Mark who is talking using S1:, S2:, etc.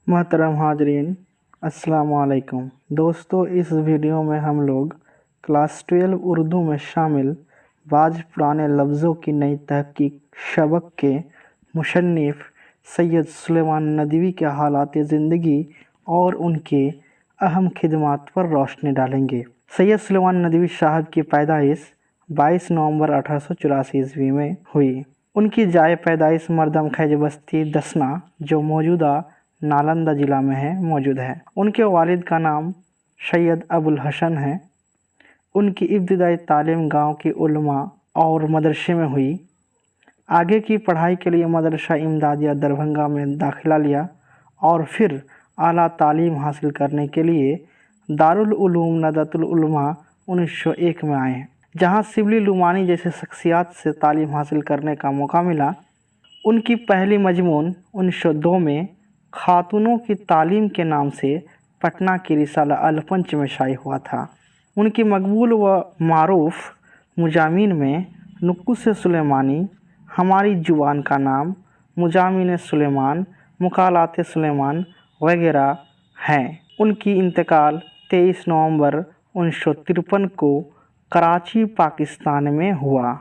S1: محترم حاضرین، السلام علیکم دوستو۔ اس ویڈیو میں ہم لوگ کلاس 12 اردو میں شامل بعض پرانے لفظوں کی نئی تحقیق سبق کے مصنف سید سلیمان ندوی کے حالات زندگی اور ان کے اہم خدمات پر روشنی ڈالیں گے۔ سید سلیمان ندوی صاحب کی پیدائش 22 نومبر 1884 عیسوی میں ہوئی۔ ان کی جائے پیدائش مردم خیج بستی دسنا جو موجودہ نالندہ ضلع میں موجود ہے۔ ان کے والد کا نام سید ابو الحسن ہے۔ ان کی ابتدائی تعلیم گاؤں کی علماء اور مدرسے میں ہوئی۔ آگے کی پڑھائی کے لیے مدرسہ امدادیہ دربھنگہ میں داخلہ لیا اور پھر اعلیٰ تعلیم حاصل کرنے کے لیے دارالعلوم ندوۃ العلماء 1901 میں آئے، جہاں شبلی لمانی جیسے شخصیات سے تعلیم حاصل کرنے کا موقع ملا۔ ان کی پہلی مضمون 1902 میں خاتونوں کی تعلیم کے نام سے پٹنہ کی رسالہ الپنچ میں شائع ہوا تھا۔ ان کی مقبول و معروف مضامین میں نقوش سلیمانی، ہماری زبان کا نام، مضامین سلیمان، مقالات سلیمان وغیرہ ہیں۔ ان کی انتقال 23 نومبر 1953 کو کراچی، پاکستان میں ہوا۔